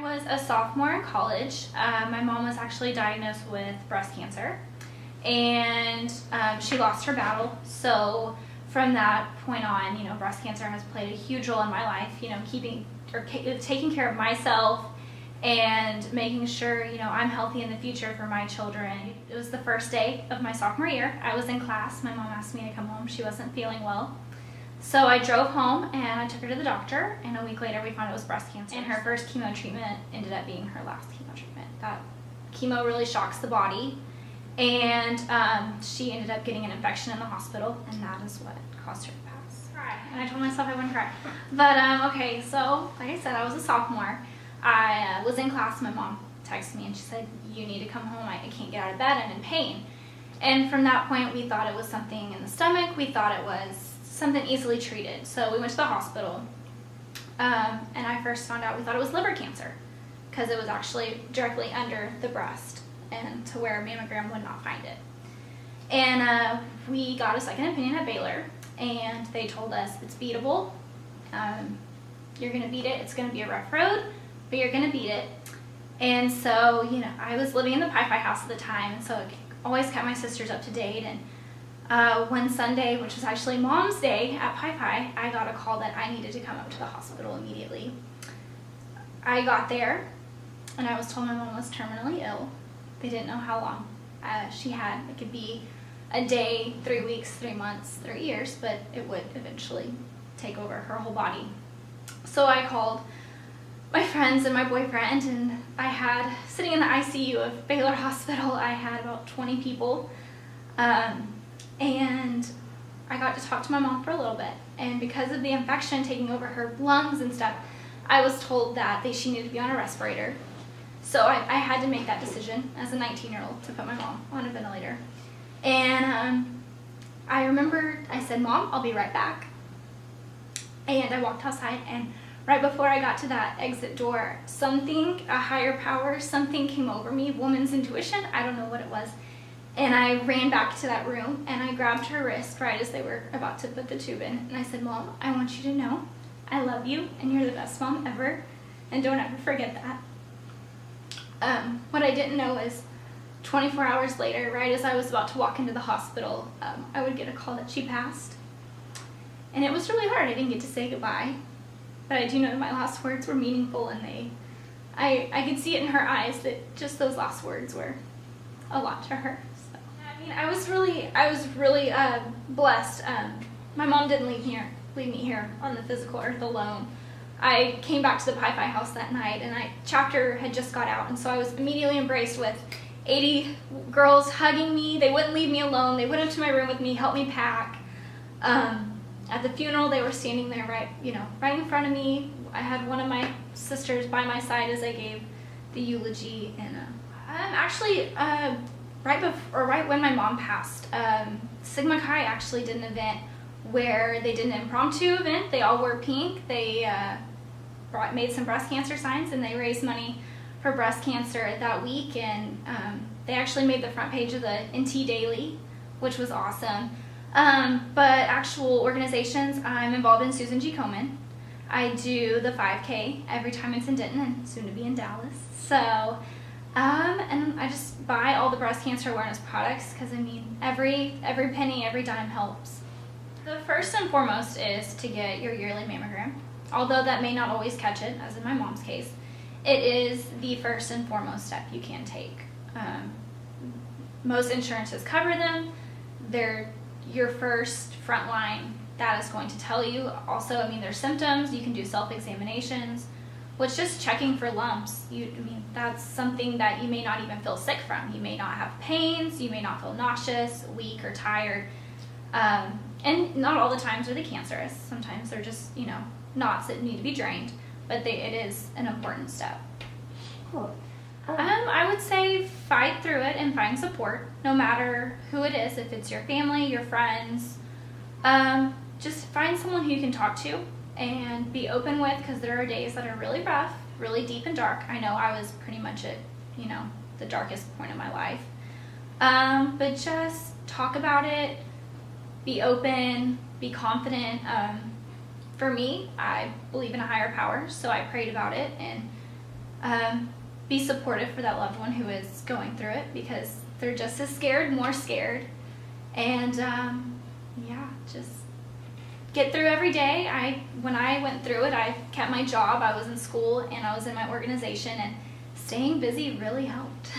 I was a sophomore in college. My mom was actually diagnosed with breast cancer, and she lost her battle. So from that point on, breast cancer has played a huge role in my life. Taking care of myself and making sure I'm healthy in the future for my children. It was the first day of my sophomore year. I was in class. My mom asked me to come home. She wasn't feeling well. So I drove home and I took her to the doctor, and a week later we found it was breast cancer. And her first chemo treatment ended up being her last chemo treatment. That chemo really shocks the body, and she ended up getting an infection in the hospital, and that is what caused her to pass. And I told myself I wouldn't cry. But okay, so like I said, I was a sophomore. I was in class. My mom texted me and she said, "You need to come home. I can't get out of bed. I'm in pain." And from that point, we thought it was something in the stomach. We thought it was something easily treated. So we went to the hospital, and I first found out we thought it was liver cancer because it was actually directly under the breast and to where a mammogram would not find it. And we got a second opinion at Baylor, and they told us it's beatable. You're going to beat it. It's going to be a rough road, but you're going to beat it. And so, I was living in the Pi house at the time, and so I always kept my sisters up to date. And one Sunday, which was actually Mom's Day at Pi, I got a call that I needed to come up to the hospital immediately. I got there, and I was told my mom was terminally ill. They didn't know how long she had. It could be a day, 3 weeks, 3 months, 3 years, but it would eventually take over her whole body. So I called my friends and my boyfriend, and I had, sitting in the ICU of Baylor Hospital, I had about 20 people. And I got to talk to my mom for a little bit. And because of the infection taking over her lungs and stuff, I was told that she needed to be on a respirator. So I had to make that decision as a 19-year-old to put my mom on a ventilator. And I remember I said, "Mom, I'll be right back." And I walked outside, and right before I got to that exit door, a higher power, something came over me, woman's intuition, I don't know what it was. And I ran back to that room, and I grabbed her wrist right as they were about to put the tube in. And I said, "Mom, I want you to know I love you, and you're the best mom ever, and don't ever forget that." What I didn't know is 24 hours later, right as I was about to walk into the hospital, I would get a call that she passed. And it was really hard. I didn't get to say goodbye. But I do know that my last words were meaningful, and I could see it in her eyes that just those last words were a lot to her. So, I was really blessed. My mom didn't leave me here on the physical earth alone. I came back to the Pi house that night, and chapter had just got out, and so I was immediately embraced with 80 girls hugging me. They wouldn't leave me alone. They went up to my room with me, helped me pack. At the funeral, they were standing there right in front of me. I had one of my sisters by my side as I gave the eulogy, and right when my mom passed, Sigma Chi actually did an event where they did an impromptu event. They all wore pink. They made some breast cancer signs, and they raised money for breast cancer that week, and they actually made the front page of the NT Daily, which was awesome. But actual organizations, I'm involved in Susan G. Komen. I do the 5K every time it's in Denton and soon to be in Dallas. So, and I just buy all the breast cancer awareness products because every penny, every dime helps. The first and foremost is to get your yearly mammogram. Although that may not always catch it, as in my mom's case, it is the first and foremost step you can take. Most insurances cover them. They're your first front line that is going to tell you. Also, there's symptoms. You can do self-examinations, which just checking for lumps. That's something that you may not even feel sick from. You may not have pains. You may not feel nauseous, weak, or tired. And not all the times are they cancerous. Sometimes they're just, knots that need to be drained. But it is an important step. Cool. I would say fight through it and find support, no matter who it is. If it's your family, your friends, just find someone who you can talk to and be open with, because there are days that are really rough, really deep and dark. I know I was pretty much at, the darkest point of my life. But just talk about it, be open, be confident. For me, I believe in a higher power, so I prayed about it, and be supportive for that loved one who is going through it, because they're just as scared, more scared. And yeah, just get through every day. When I went through it, I kept my job. I was in school and I was in my organization, and staying busy really helped.